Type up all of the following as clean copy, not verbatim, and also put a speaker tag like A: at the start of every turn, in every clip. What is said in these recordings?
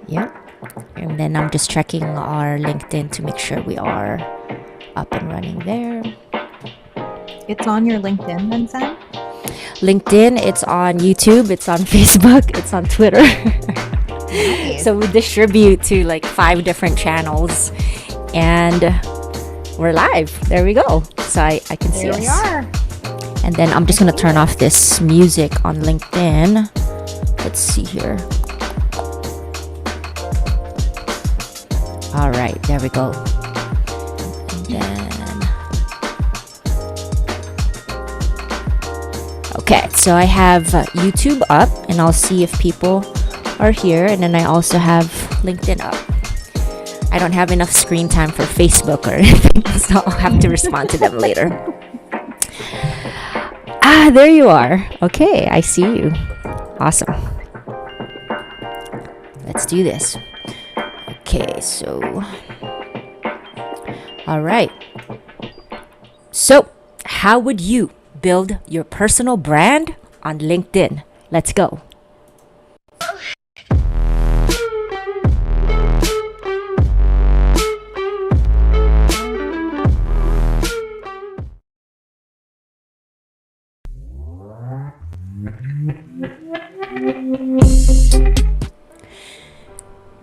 A: Yep. And then I'm just checking our LinkedIn to make sure we are up and running there.
B: It's on your LinkedIn then, Sen?
A: LinkedIn, it's on YouTube, it's on Facebook, it's on Twitter.
B: Nice.
A: So we distribute to like 5 different channels and we're live. There we go. So I can see
B: There we
A: us.
B: are.
A: And then I'm just going to turn off this music on LinkedIn. Let's see here. All right, there we go. And then, okay, so I have YouTube up and I'll see if people are here. And then I also have LinkedIn up. I don't have enough screen time for Facebook or anything, so I'll have to respond to them later. Ah, there you are. Okay, I see you. Awesome. Let's do this. Okay, so. All right. So, how would you build your personal brand on LinkedIn? Let's go.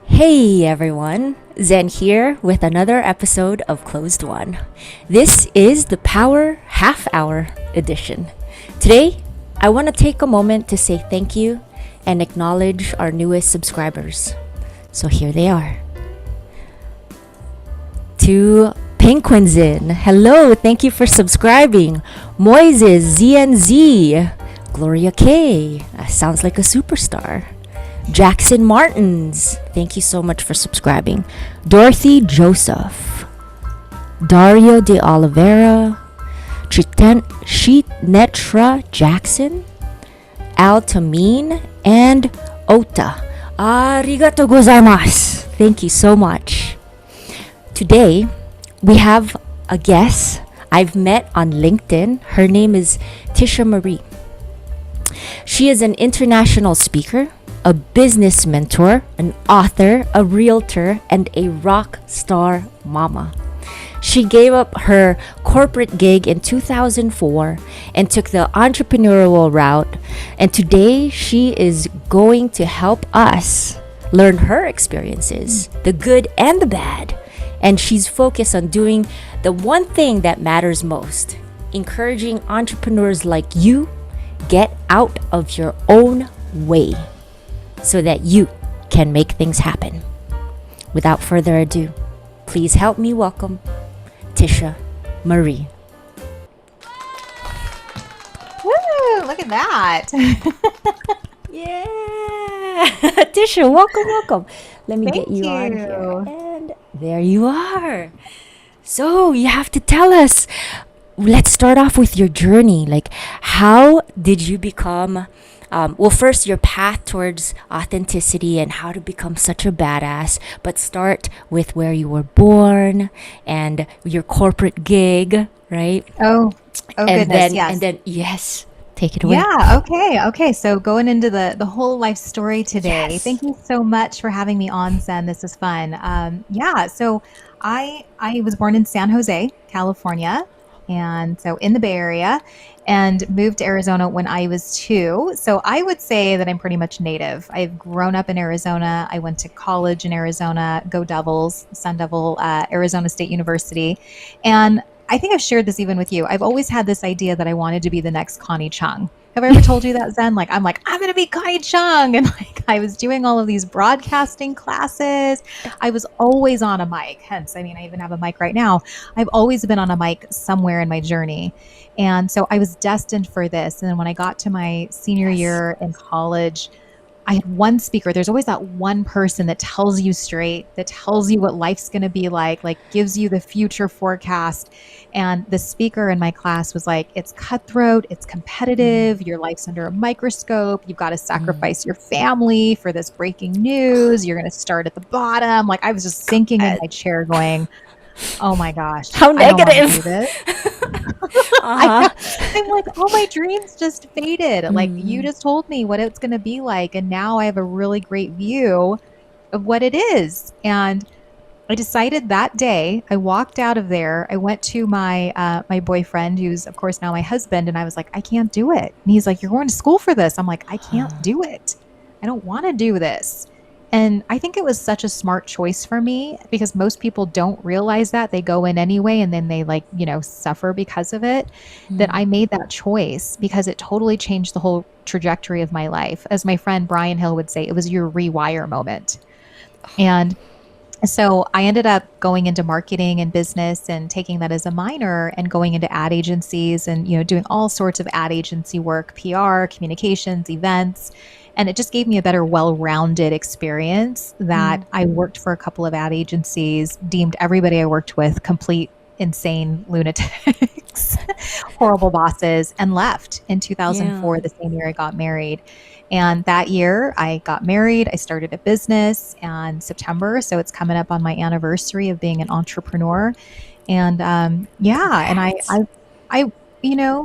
A: Hey everyone, Zen here with another episode of Closed One. This is the Power Half Hour edition. Today, I want to take a moment to say thank you and acknowledge our newest subscribers. So here they are. To Penguinzin, hello, thank you for subscribing. Moises, ZNZ, Gloria K, sounds like a superstar. Jackson Martins, thank you so much for subscribing. Dorothy Joseph, Dario de Oliveira, Netra Jackson, Altamine, and Ota. Arigato gozaimasu. Thank you so much. Today, we have a guest I've met on LinkedIn. Her name is Tisha Marie. She is an international speaker, a business mentor, an author, a realtor, and a rock star mama. She gave up her corporate gig in 2004 and took the entrepreneurial route. And today she is going to help us learn her experiences, the good and the bad. And she's focused on doing the one thing that matters most, encouraging entrepreneurs like you get out of your own way, so that you can make things happen. Without further ado, please help me welcome Tisha Marie.
B: Woo! Look at that.
A: Yeah, Tisha, welcome. Let me get
B: Thank
A: you on
B: you.
A: here. And there you are. So you have to tell us. Let's start off with your journey. Like, how did you become? Well, first, your path towards authenticity and how to become such a badass. But start with where you were born and your corporate gig, right?
B: Oh
A: And
B: goodness, yes.
A: Yes, take it away.
B: Yeah, okay. So going into the whole life story today.
A: Yes.
B: Thank you so much for having me on, Zen. This is fun. So I was born in San Jose, California, and so in the Bay Area, and moved to Arizona when I was 2. So I would say that I'm pretty much native. I've grown up in Arizona. I went to college in Arizona, Go Devils, Sun Devil, Arizona State University. And I think I've shared this even with you. I've always had this idea that I wanted to be the next Connie Chung. Have I ever told you that, Zen? I'm going to be Connie Chung. And I was doing all of these broadcasting classes. I was always on a mic. Hence, I even have a mic right now. I've always been on a mic somewhere in my journey. And so I was destined for this. And then when I got to my senior year in college, I had one speaker. There's always that one person that tells you straight, that tells you what life's going to be like gives you the future forecast. And the speaker in my class was like, it's cutthroat, it's competitive, your life's under a microscope, you've got to sacrifice your family for this breaking news, you're going to start at the bottom. I was just sinking in my chair going, oh my gosh,
A: How
B: I don't wanna
A: negative.
B: do this.
A: Uh-huh.
B: I'm like, all my dreams just faded. You just told me what it's going to be like. And now I have a really great view of what it is. And I decided that day, I walked out of there. I went to my boyfriend, who's of course now my husband, and I was like, I can't do it. And he's like, you're going to school for this. I'm like, I can't do it. I don't want to do this. And I think it was such a smart choice for me because most people don't realize that. They go in anyway and then they like, suffer because of it. That I made that choice because it totally changed the whole trajectory of my life. As my friend Brian Hill would say, it was your rewire moment. And so I ended up going into marketing and business and taking that as a minor and going into ad agencies and, doing all sorts of ad agency work, PR, communications, events. And it just gave me a better, well-rounded experience that I worked for a couple of ad agencies, deemed everybody I worked with complete, insane lunatics, horrible bosses, and left in 2004, the same year I got married. And that year I got married, I started a business in September. So it's coming up on my anniversary of being an entrepreneur. And and I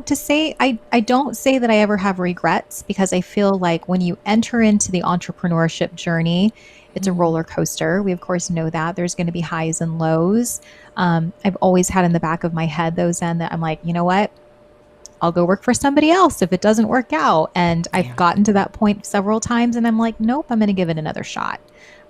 B: to say, I don't say that I ever have regrets because I feel like when you enter into the entrepreneurship journey, it's a roller coaster. We of course know that there's going to be highs and lows. I've always had in the back of my head those end that I'm like, you know what? I'll go work for somebody else if it doesn't work out. And I've gotten to that point several times and I'm like, nope, I'm going to give it another shot.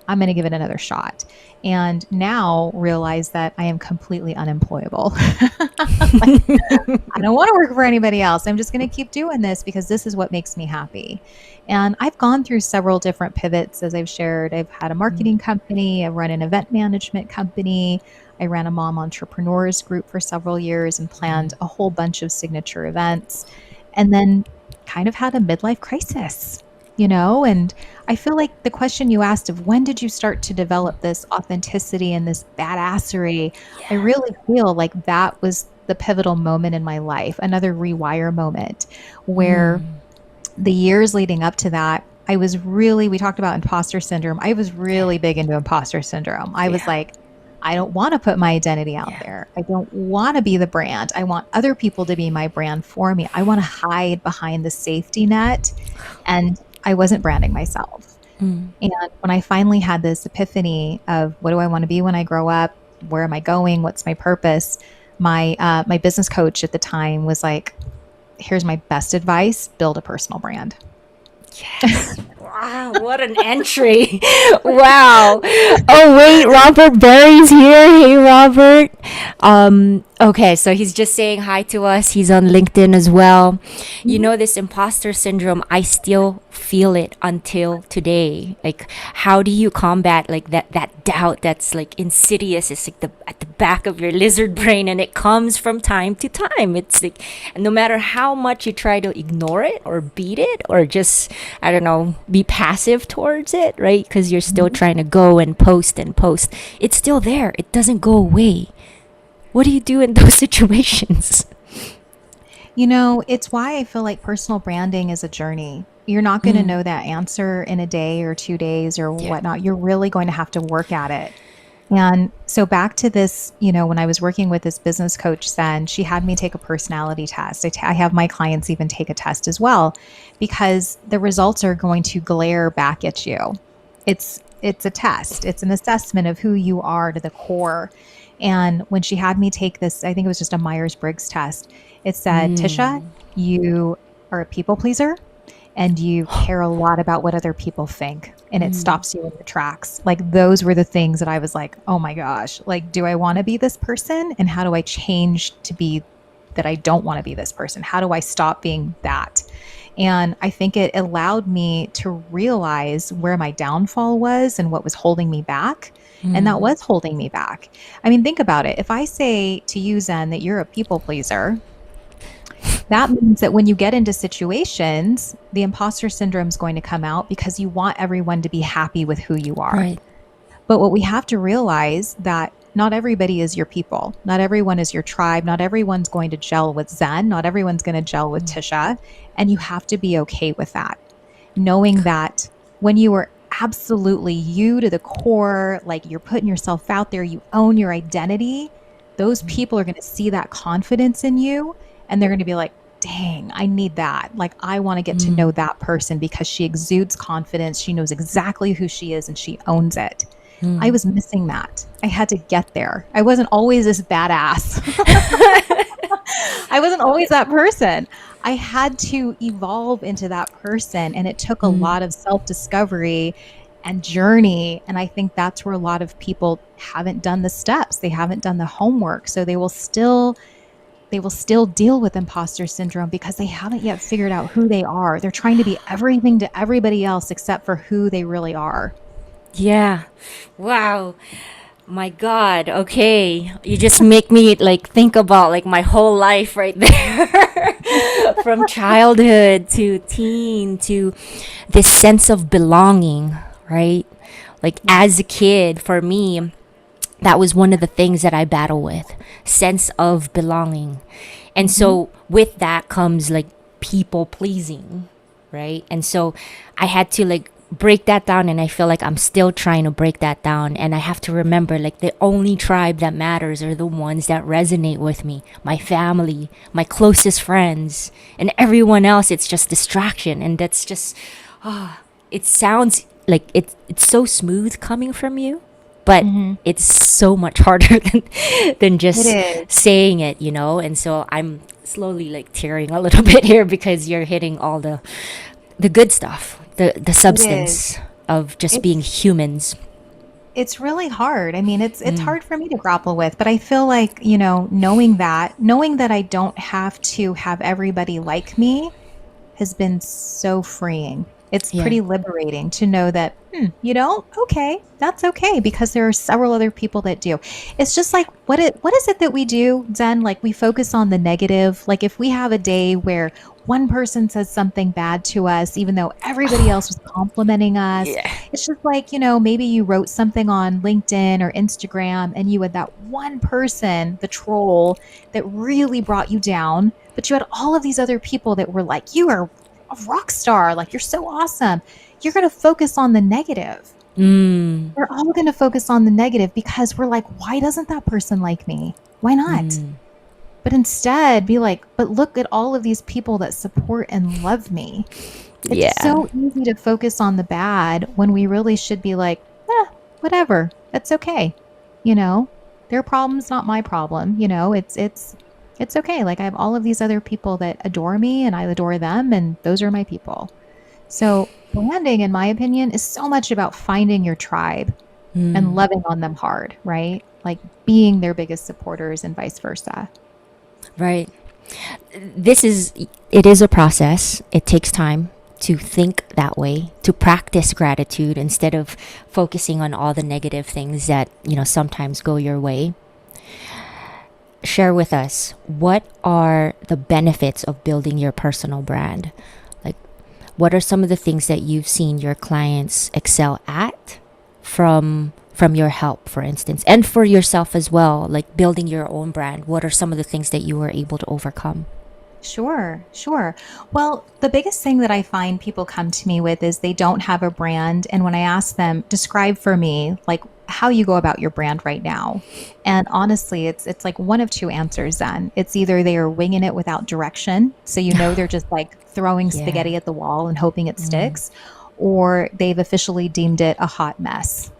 B: I'm going to give it another shot. And now realize that I am completely unemployable. Like, I don't want to work for anybody else. I'm just going to keep doing this because this is what makes me happy. And I've gone through several different pivots, as I've shared. I've had a marketing company. I've run an event management company. I ran a mom entrepreneurs group for several years and planned a whole bunch of signature events, and then kind of had a midlife crisis, and I feel like the question you asked of when did you start to develop this authenticity and this badassery, I really feel like that was the pivotal moment in my life, another rewire moment where the years leading up to that, we talked about imposter syndrome. I was really big into imposter syndrome. I was like, I don't want to put my identity out there. I don't want to be the brand. I want other people to be my brand for me. I want to hide behind the safety net. And I wasn't branding myself. And when I finally had this epiphany of what do I want to be when I grow up? Where am I going? What's my purpose? My business coach at the time was like, here's my best advice, build a personal brand.
A: Yes. Wow, what an entry. Wow. Oh, wait, Robert Berry's here. Hey, Robert. Okay, so he's just saying hi to us. He's on LinkedIn as well. This imposter syndrome, I still feel it until today. Like, how do you combat like that doubt that's like insidious? It's like at the back of your lizard brain, and it comes from time to time. It's like, and no matter how much you try to ignore it or beat it or just, I don't know, be passive towards it, right? Because you're still trying to go and post. It's still there. It doesn't go away. What do you do in those situations?
B: It's why I feel like personal branding is a journey. You're not going to know that answer in a day or 2 days or whatnot. You're really going to have to work at it. And so back to this, when I was working with this business coach, then she had me take a personality test. I have my clients even take a test as well, because the results are going to glare back at you. It's a test. It's an assessment of who you are to the core. And when she had me take this, I think it was just a Myers-Briggs test. It said, Tisha, you are a people pleaser and you care a lot about what other people think. And it stops you in your tracks. Like, those were the things that I was like, oh my gosh, like, do I want to be this person? And how do I change to be that I don't want to be this person? How do I stop being that? And I think it allowed me to realize where my downfall was and what was holding me back. And that was holding me back. I mean, think about it. If I say to you, Zen, that you're a people pleaser, that means that when you get into situations, the imposter syndrome is going to come out because you want everyone to be happy with who you are.
A: Right.
B: But what we have to realize that not everybody is your people. Not everyone is your tribe. Not everyone's going to gel with Zen. Not everyone's going to gel with Tisha. And you have to be okay with that. Knowing that when you are absolutely you to the core, like you're putting yourself out there, you own your identity, those people are going to see that confidence in you and they're going to be like, dang, I need that. Like, I want to get to know that person because she exudes confidence. She knows exactly who she is and she owns it. I was missing that. I had to get there. I wasn't always this badass. I wasn't always that person. I had to evolve into that person, and it took a lot of self-discovery and journey. And I think that's where a lot of people haven't done the steps. They haven't done the homework. So they will still deal with imposter syndrome because they haven't yet figured out who they are. They're trying to be everything to everybody else except for who they really are.
A: Yeah. Wow. My God. Okay. You just make me like think about like my whole life right there. From childhood to teen to this sense of belonging, right? Like as a kid, for me, that was one of the things that I battle with, sense of belonging. And so with that comes like people pleasing, right? And so I had to like break that down, and I feel like I'm still trying to break that down. And I have to remember like the only tribe that matters are the ones that resonate with me, my family, my closest friends, and everyone else it's just distraction. And that's just it sounds like it's so smooth coming from you, but it's so much harder than
B: It
A: just
B: is.
A: saying it, you know? And so I'm slowly like tearing a little bit here because you're hitting all the good stuff, the
B: It is.
A: substance of just being
B: It's
A: humans.
B: it's really hard. I mean, it's hard for me to grapple with, but I feel like, knowing that I don't have to have everybody like me has been so freeing. It's
A: Yeah.
B: pretty liberating to know that, you don't? Okay, that's okay because there are several other people that do. It's just like what is it that we do, Zen? Like we focus on the negative. Like if we have a day where one person says something bad to us, even though everybody else was complimenting us,
A: Yeah.
B: it's just like, maybe you wrote something on LinkedIn or Instagram and you had that one person, the troll, that really brought you down, but you had all of these other people that were like, you are a rock star, like you're so awesome. You're going to focus on the negative.
A: Mm.
B: We're all going to focus on the negative because we're like, why doesn't that person like me? Why not? But instead be like, but look at all of these people that support and love me. It's
A: Yeah.
B: so easy to focus on the bad when we really should be like, whatever. That's okay. Their problem's not my problem. It's okay. Like I have all of these other people that adore me and I adore them, and those are my people. So branding, in my opinion, is so much about finding your tribe and loving on them hard, right? Like being their biggest supporters and vice versa.
A: Right. It is a process. It takes time to think that way, to practice gratitude instead of focusing on all the negative things that, sometimes go your way. Share with us, what are the benefits of building your personal brand? Like, what are some of the things that you've seen your clients excel at from your help, for instance, and for yourself as well, like building your own brand? What are some of the things that you were able to overcome?
B: Sure, sure. Well, the biggest thing that I find people come to me with is they don't have a brand. And when I ask them, describe for me, like how you go about your brand right now. And honestly, it's like one of two answers then. It's either they are winging it without direction. So they're just like throwing
A: Yeah.
B: spaghetti at the wall and hoping it sticks, or they've officially deemed it a hot mess.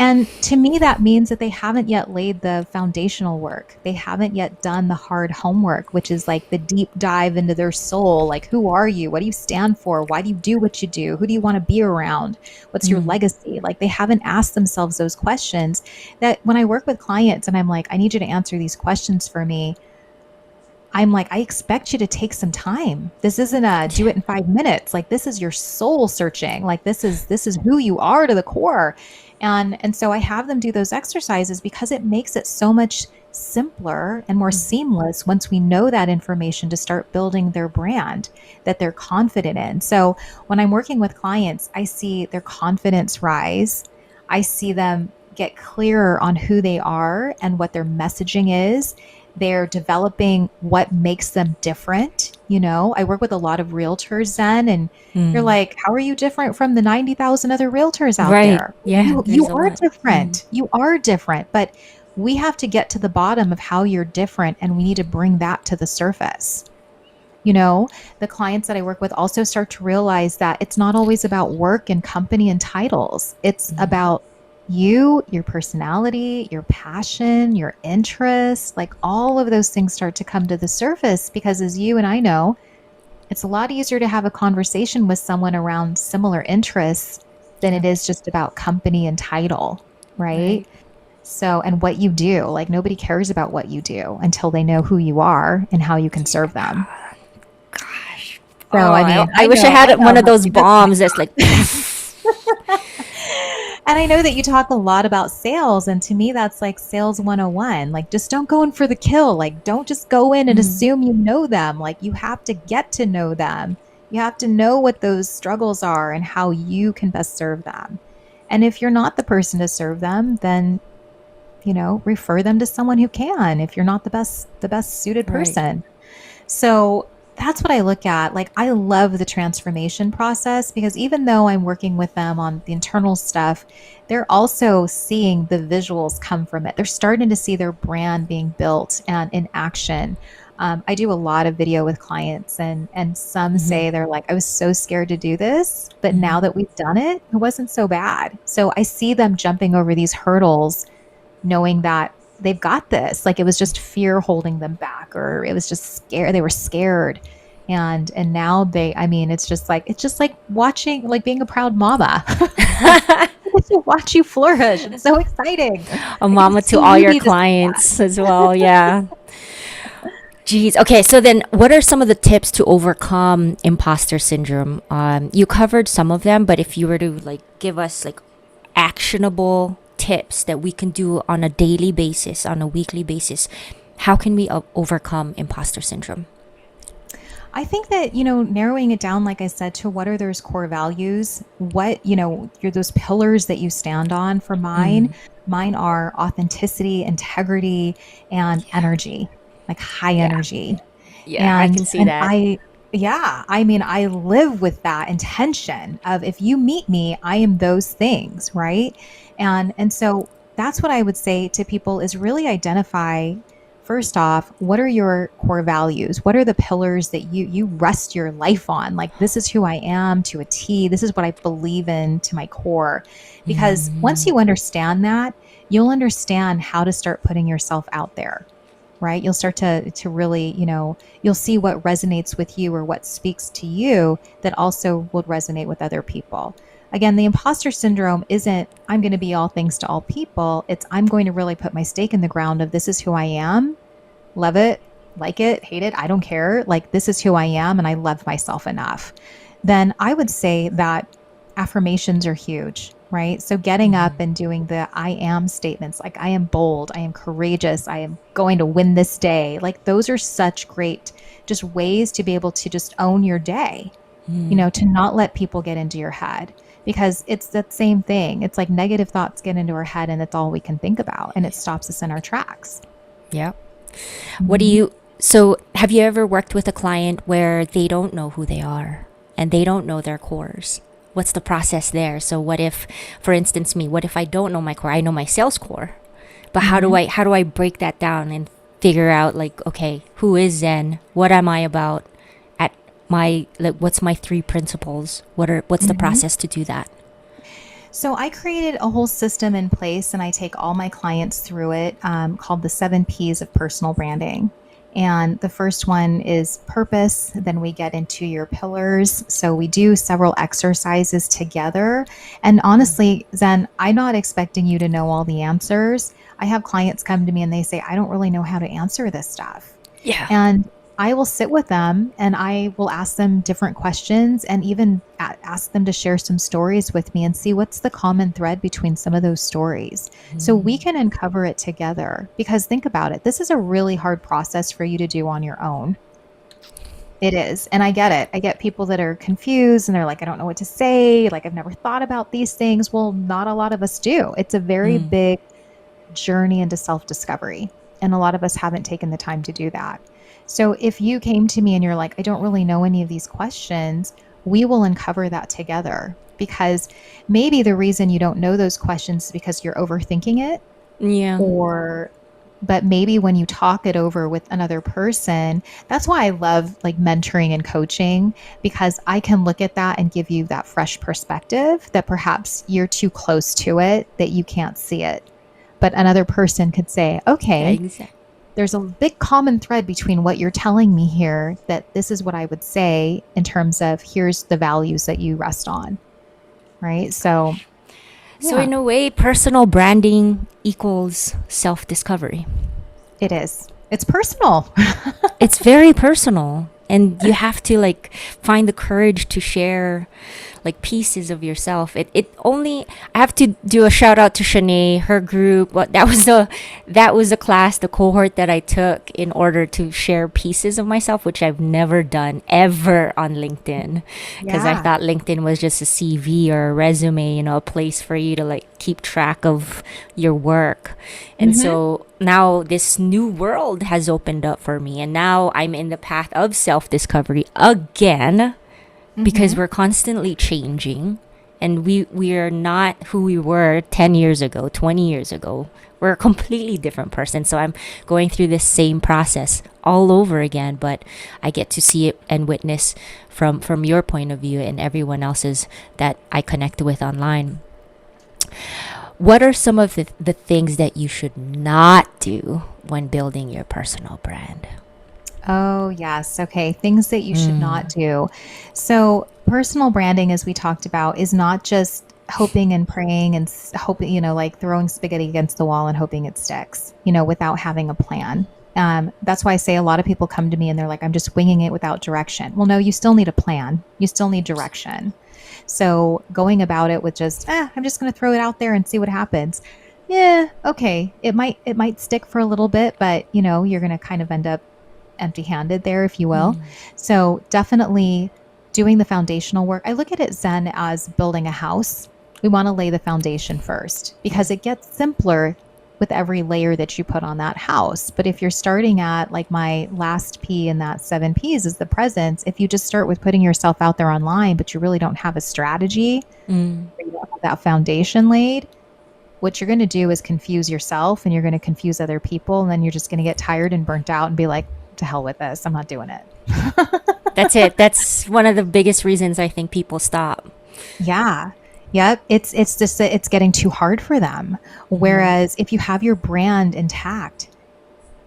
B: And to me, that means that they haven't yet laid the foundational work. They haven't yet done the hard homework, which is like the deep dive into their soul. Like, who are you? What do you stand for? Why do you do what you do? Who do you want to be around? What's your legacy? Like, they haven't asked themselves those questions. That when I work with clients and I'm like, I need you to answer these questions for me, I'm like, I expect you to take some time. This isn't a do it in 5 minutes. Like this is your soul searching. Like this is who you are to the core. And so I have them do those exercises because it makes it so much simpler and more seamless once we know that information to start building their brand that they're confident in. So when I'm working with clients, I see their confidence rise. I see them get clearer on who they are and what their messaging is. They're developing what makes them different. I work with a lot of realtors then, and you're like, how are you different from the 90,000 other realtors out
A: Right.
B: there?
A: Yeah.
B: You
A: There's a
B: are
A: lot.
B: different. You are different. But we have to get to the bottom of how you're different, and we need to bring that to the surface. You know, the clients that I work with also start to realize that it's not always about work and company and titles. It's about you, your personality, your passion, your interests, like all of those things start to come to the surface, because as you and I know, it's a lot easier to have a conversation with someone around similar interests than it is just about company and title, right? So, and what you do, like nobody cares about what you do until they know who you are and how you can serve them.
A: Gosh.
B: So,
A: Oh,
B: I mean,
A: I wish I had one of
B: how
A: those
B: you just-
A: bombs that's like,
B: And I know that you talk a lot about sales, and to me, that's like sales 101. Like, just don't go in for the kill. Like, don't just go in and assume you know them. Like, you have to get to know them. You have to know what those struggles are and how you can best serve them. And if you're not the person to serve them, then, you know, refer them to someone who can, if you're not the best suited
A: Right.
B: person. So that's what I look at. Like, I love the transformation process, because even though I'm working with them on the internal stuff, they're also seeing the visuals come from it. They're starting to see their brand being built and in action. I do a lot of video with clients, and some say they're like, I was so scared to do this, but now that we've done it, it wasn't so bad. So I see them jumping over these hurdles, knowing that they've got this. Like, it was just fear holding them back, or it was just scare. They were scared. And now I mean, it's just like watching, like being a proud mama. I get to watch you flourish. It's so exciting.
A: a mama to all your clients as well. Yeah. Geez. Okay. So then what are some of the tips to overcome imposter syndrome? You covered some of them, but if you were to like give us like actionable tips that we can do on a daily basis, on a weekly basis, how can we overcome imposter syndrome?
B: I think that, you know, narrowing it down, like I said, to what are those core values, what, you know, you're those pillars that you stand on. For mine are authenticity, integrity, and energy, like high energy.
A: Yeah, I can see that.
B: I mean, I live with that intention of, if you meet me, I am those things, right? And so that's what I would say to people, is really identify, first off, what are your core values? What are the pillars that you rest your life on? Like, this is who I am to a T. This is what I believe in to my core. Because once you understand that, you'll understand how to start putting yourself out there, right? You'll start to really, you know, you'll see what resonates with you, or what speaks to you that also will resonate with other people. Again, the imposter syndrome isn't, I'm going to be all things to all people. It's, I'm going to really put my stake in the ground of, this is who I am. Love it, like it, hate it, I don't care. Like, this is who I am, and I love myself enough. Then I would say that affirmations are huge, right? So getting up and doing the I am statements, like, I am bold, I am courageous, I am going to win this day. Like, those are such great just ways to be able to just own your day, you know, to not let people get into your head. Because it's that same thing. It's like negative thoughts get into our head, and it's all we can think about, and it stops us in our tracks.
A: Yeah. So have you ever worked with a client where they don't know who they are and they don't know their cores? What's the process there? So what if, for instance, what if I don't know my core? I know my sales core, but how do I break that down and figure out, like, okay, who is Zen? What am I about? What's my 3 principles? What's the process to do that?
B: So I created a whole system in place, and I take all my clients through it, called the 7 P's of personal branding. And the first one is purpose. Then we get into your pillars. So we do several exercises together. And honestly, Zen, I'm not expecting you to know all the answers. I have clients come to me and they say, I don't really know how to answer this stuff.
A: Yeah.
B: And I will sit with them, and I will ask them different questions, and even ask them to share some stories with me, and see what's the common thread between some of those stories. So we can uncover it together. Because think about it, this is a really hard process for you to do on your own. It is. And I get it. I get people that are confused, and they're like, I don't know what to say. Like, I've never thought about these things. Well, not a lot of us do. It's a very big journey into self-discovery. And a lot of us haven't taken the time to do that. So if you came to me and you're like, I don't really know any of these questions, we will uncover that together. Because maybe the reason you don't know those questions is because you're overthinking it.
A: Yeah.
B: or but maybe when you talk it over with another person, that's why I love like mentoring and coaching, because I can look at that and give you that fresh perspective that perhaps you're too close to it that you can't see it. But another person could say,
A: Yeah,
B: okay,
A: exactly.
B: there's a big common thread between what you're telling me here, that this is what I would say in terms of here's the values that you rest on. Right. So,
A: So
B: yeah,
A: in a way, personal branding equals self-discovery.
B: it is. It's personal.
A: It's very personal, and you have to like find the courage to share like pieces of yourself. It only, I have to do a shout out to Shanae, her group. What that was a class, the cohort that I took in order to share pieces of myself, which I've never done ever on LinkedIn, because I
B: Yeah.
A: thought LinkedIn was just a CV or a resume, a place for you to like keep track of your work. And
B: Hmm.
A: so now this new world has opened up for me, and now I'm in the path of self discovery again, because
B: Hmm.
A: we're constantly changing, and we are not who we were 10 years ago, 20 years ago. We're a completely different person. So I'm going through this same process all over again, but I get to see it and witness from your point of view and everyone else's that I connect with online. What are some of the things that you should not do when building your personal brand?
B: Oh, yes. Okay. Things that you should
A: Mm.
B: not do. So, personal branding, as we talked about, is not just hoping and praying and hoping, like throwing spaghetti against the wall and hoping it sticks, without having a plan. That's why I say a lot of people come to me and they're like, I'm just winging it without direction. Well, no, you still need a plan. You still need direction. So, going about it with just, I'm just going to throw it out there and see what happens. Yeah, okay. It might stick for a little bit, but you're going to kind of end up empty-handed there, if you will.
A: Mm.
B: So definitely doing the foundational work. I look at it Zen as building a house. We want to lay the foundation first because it gets simpler with every layer that you put on that house. But if you're starting at like my last P in that 7 Ps is the presence, if you just start with putting yourself out there online, but you really don't have a strategy,
A: Mm.
B: or you don't have that foundation laid, what you're going to do is confuse yourself and you're going to confuse other people. And then you're just going to get tired and burnt out and be like, to hell with this. I'm not doing it.
A: That's it. That's one of the biggest reasons I think people stop.
B: Yeah. Yep. It's just that it's getting too hard for them.
A: Mm.
B: Whereas if you have your brand intact,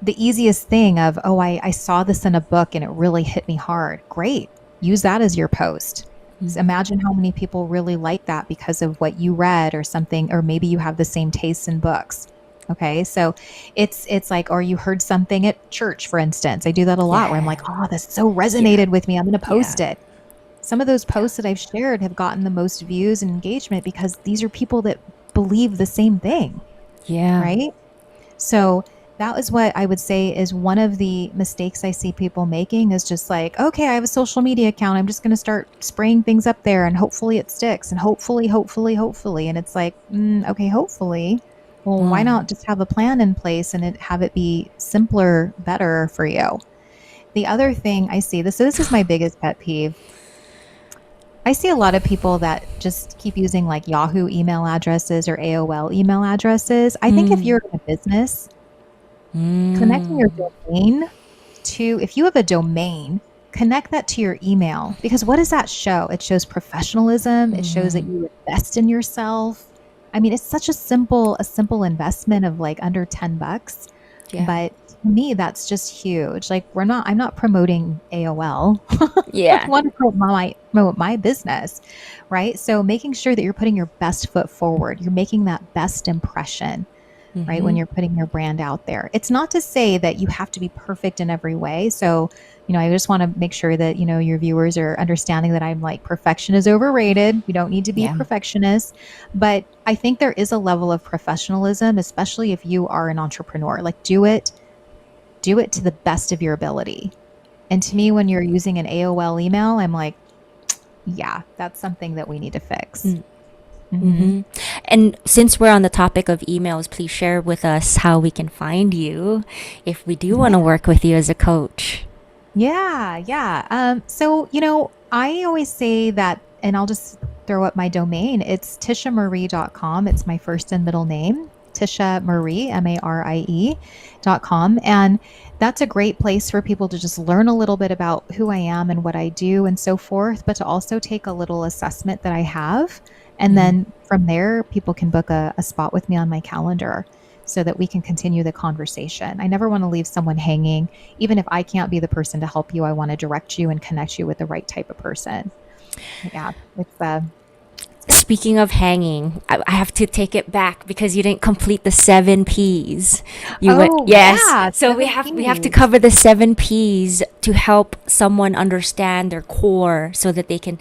B: the easiest thing of, oh, I saw this in a book and it really hit me hard. Great. Use that as your post. So
A: Mm.
B: imagine how many people really like that because of what you read or something, or maybe you have the same tastes in books. Okay. So it's like, or you heard something at church, for instance. I do that a lot where I'm like,
A: Yeah.
B: oh, this so
A: Yeah.
B: resonated with me. I'm going to
A: Yeah.
B: post it. Some of those
A: Yeah.
B: posts that I've shared have gotten the most views and engagement because these are people that believe the same thing.
A: Yeah.
B: Right. So that is what I would say is one of the mistakes I see people making is just like, okay, I have a social media account. I'm just going to start spraying things up there and hopefully it sticks and hopefully. And it's like, okay, hopefully. Well, why
A: Mm.
B: not just have a plan in place and have it be simpler, better for you? The other thing I see, this is my biggest pet peeve. I see a lot of people that just keep using like Yahoo email addresses or AOL email addresses. I think if
A: Mm.
B: you're in a business, connecting your
A: Mm.
B: domain to, if you have a domain, connect that to your email, because what does that show? It shows professionalism. It shows that
A: Mm.
B: you invest in yourself. I mean, it's such a simple investment of like under $10,
A: Yeah.
B: but to me, that's just huge. Like I'm not promoting AOL. I
A: Yeah.
B: want to promote my business, right? So making sure that you're putting your best foot forward, you're making that best impression, right? When
A: Mm-hmm.
B: you're putting your brand out there. It's not to say that you have to be perfect in every way. So, I just want to make sure that, your viewers are understanding that I'm like, perfection is overrated. We don't need to be
A: Yeah.
B: perfectionists. But I think there is a level of professionalism, especially if you are an entrepreneur. Like do it to the best of your ability. And to me, when you're using an AOL email, I'm like, yeah, that's something that we need to fix.
A: Mm.
B: Hmm.
A: Mm-hmm. And since we're on the topic of emails, please share with us how we can find you if we do want to work with you as a coach.
B: Yeah, yeah. So, I always say that, and I'll just throw up my domain. It's tishamaree.com. It's my first and middle name. 𝘁𝗵𝗵𝗀, MARIE.com. And that's a great place for people to just learn a little bit about who I am and what I do and so forth, but to also take a little assessment that I have. And then from there, people can book a spot with me on my calendar so that we can continue the conversation. I never want to leave someone hanging. Even if I can't be the person to help you, I want to direct you and connect you with the right type of person. Yeah, it's
A: Speaking of hanging, I have to take it back because you didn't complete the 7 Ps. You went,
B: Oh,
A: yes.
B: yeah,
A: So
B: 7
A: we have to
B: Ps.
A: cover the 7 Ps to help someone understand their core so that they can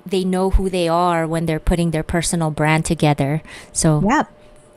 A: they know who they are when they're putting their personal brand together. So
B: Yep.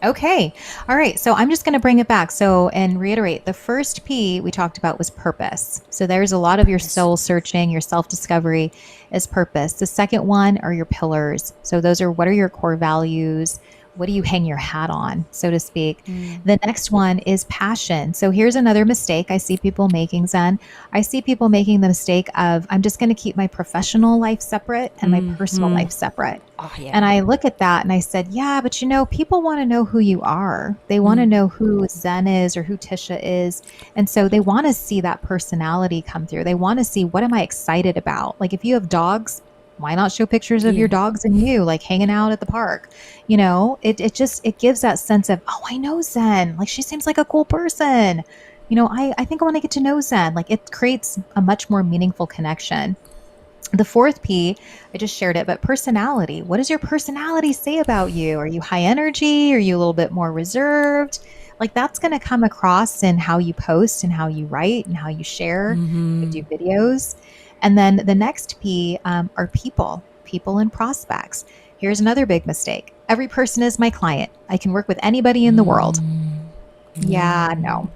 B: Okay. All right. So I'm just going to bring it back. So, and reiterate, the first P we talked about was purpose. So there's a lot of your
A: purpose.
B: soul searching, your self discovery is purpose. The second one are your pillars. So those are what are your core values? What do you hang your hat on, so to speak? The next one is passion. So here's another mistake I see people making, Zen. I see people making the mistake of, I'm just going to keep my professional life separate and my personal life separate.
A: Oh yeah.
B: And I look at that and I said, yeah, but people want to know who you are. They want to know who Zen is or who Tisha is. And so they want to see that personality come through. They want to see, what am I excited about? Like if you have dogs, why not show pictures of your dogs and you like hanging out at the park? It gives that sense of, oh, I know Zen. Like she seems like a cool person. I think I want to get to know Zen. Like it creates a much more meaningful connection. The fourth P, I just shared it, but personality. What does your personality say about you? Are you high energy? Are you a little bit more reserved? Like that's going to come across in how you post and how you write and how you share, you do videos. And then the next P are people and prospects. Here's another big mistake. Every person is my client. I can work with anybody in the world. Yeah, no.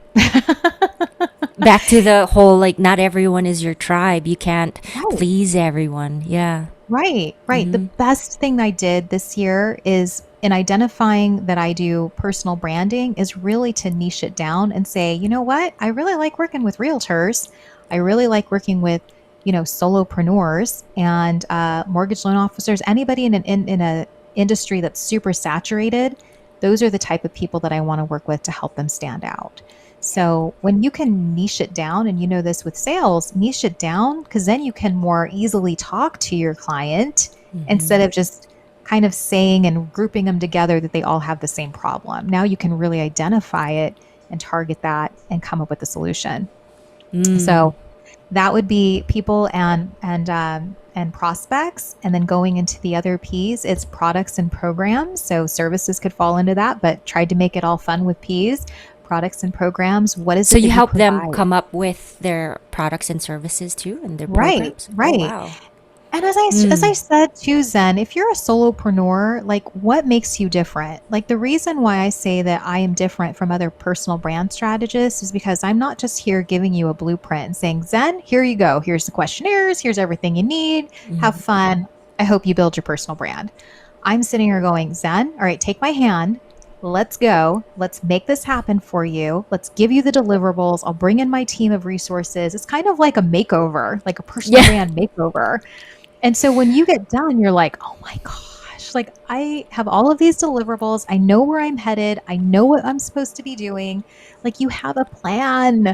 A: Back to the whole, like, not everyone is your tribe. You can't
B: Right.
A: please everyone. Yeah.
B: Right. The best thing I did this year is in identifying that I do personal branding is really to niche it down and say, you know what? I really like working with realtors. I really like working with, solopreneurs and mortgage loan officers, anybody in a industry that's super saturated. Those are the type of people that I want to work with to help them stand out. So when you can niche it down, and this with sales, niche it down because then you can more easily talk to your client instead of just kind of saying and grouping them together that they all have the same problem. Now you can really identify it and target that and come up with a solution. So that would be people and prospects. And then going into the other P's, it's products and programs. So services could fall into that, but tried to make it all fun with P's. Products and programs. What is
A: So
B: it that
A: you
B: you
A: help them
B: provide?
A: come up with their products and services too and their
B: Right,
A: programs? Oh,
B: right.
A: wow.
B: And as I said too, Zen, if you're a solopreneur, like what makes you different? Like the reason why I say that I am different from other personal brand strategists is because I'm not just here giving you a blueprint and saying, Zen, here you go. Here's the questionnaires. Here's everything you need. Have fun. I hope you build your personal brand. I'm sitting here going, Zen, all right, take my hand. Let's go. Let's make this happen for you. Let's give you the deliverables. I'll bring in my team of resources. It's kind of like a makeover, like a personal
A: Yeah.
B: brand makeover. And so when you get done, you're like, oh my gosh, like I have all of these deliverables. I know where I'm headed. I know what I'm supposed to be doing. Like you have a plan.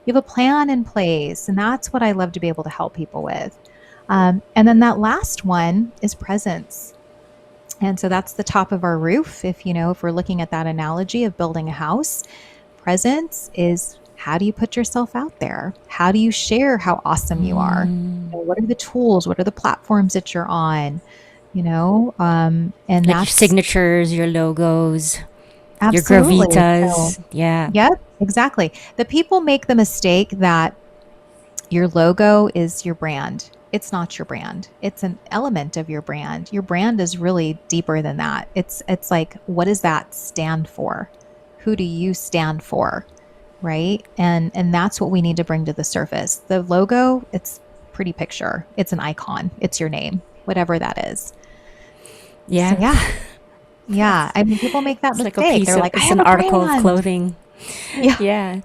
B: You have a plan in place. And that's what I love to be able to help people with. And then that last one is presence. And so that's the top of our roof. If we're looking at that analogy of building a house, presence is how do you put yourself out there? How do you share how awesome you are? What are the tools? What are the platforms that you're on? And
A: Like your
B: that's
A: signatures, your logos, your
B: absolutely. So,
A: gravitas. Yeah.
B: yep, exactly. The people make the mistake that your logo is your brand. It's not your brand. It's an element of your brand. Your brand is really deeper than that. It's like, what does that stand for? Who do you stand for? Right? And that's what we need to bring to the surface. The logo, it's pretty picture. It's an icon. It's your name, whatever that is.
A: Yeah.
B: So yeah. Yeah. I mean, people make that
A: It's like a
B: mistake.
A: piece
B: They're
A: of,
B: like, I
A: it's
B: have
A: an
B: a
A: article of
B: brand.
A: clothing.
B: Yeah.
A: Yeah.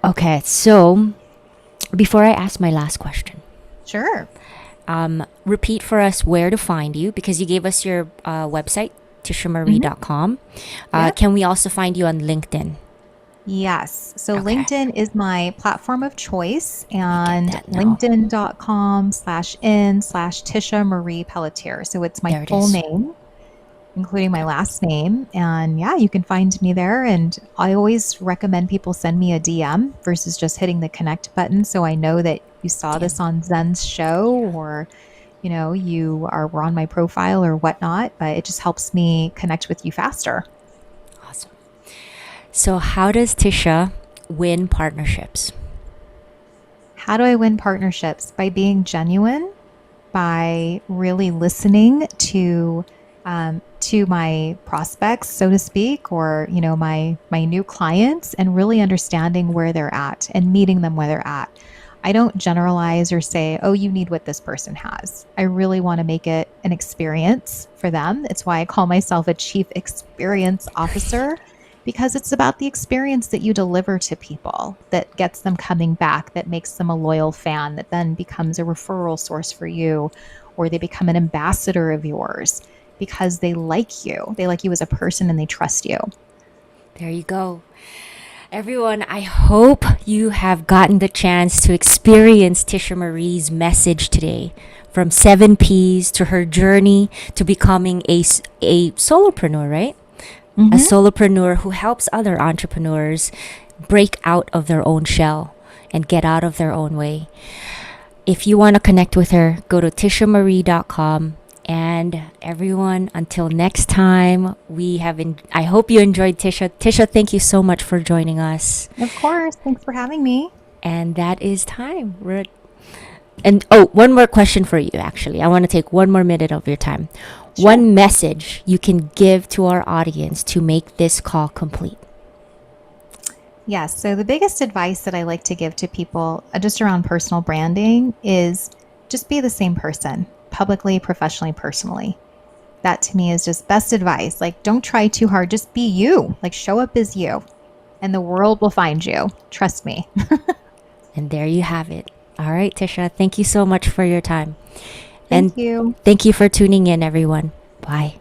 A: Okay. So before I ask my last question,
B: Sure.
A: repeat for us where to find you because you gave us your website tishaMarie.com.
B: Yep.
A: Can we also find you on LinkedIn?
B: Yes. So
A: Okay.
B: LinkedIn is my platform of choice, and
A: that now.
B: linkedin.com/in/Tisha Marie Pelletier. So it's my
A: There it
B: full
A: is.
B: name, including my last name. And yeah, you can find me there. And I always recommend people send me a DM versus just hitting the connect button. So I know that you saw this on Zen's show, or you were on my profile or whatnot, but it just helps me connect with you faster.
A: Awesome. So how does Tisha win partnerships?
B: How do I win partnerships? By being genuine, by really listening to my prospects, so to speak, or my new clients, and really understanding where they're at and meeting them where they're at. I don't generalize or say, oh, you need what this person has. I really want to make it an experience for them. It's why I call myself a chief experience officer, because it's about the experience that you deliver to people that gets them coming back, that makes them a loyal fan, that then becomes a referral source for you, or they become an ambassador of yours because they like you. They like you as a person and they trust you.
A: There you go. Everyone, I hope you have gotten the chance to experience Tisha Marie's message today, from 7 P's to her journey to becoming a solopreneur, right? A solopreneur who helps other entrepreneurs break out of their own shell and get out of their own way. If you want to connect with her, go to tishaMarie.com. And everyone, until next time, I hope you enjoyed Tisha. Tisha, thank you so much for joining us.
B: Of course. Thanks for having me.
A: And that is time. One more question for you, actually. I want to take 1 more minute of your time.
B: Sure.
A: One message you can give to our audience to make this call complete.
B: Yes. So the biggest advice that I like to give to people just around personal branding is just be the same person, publicly, professionally, personally. That to me is just best advice. Like, don't try too hard. Just be you. Like, show up as you, and the world will find you. Trust me.
A: And there you have it. All right, Tisha, thank you so much for your time.
B: Thank you.
A: Thank you for tuning in, everyone. Bye.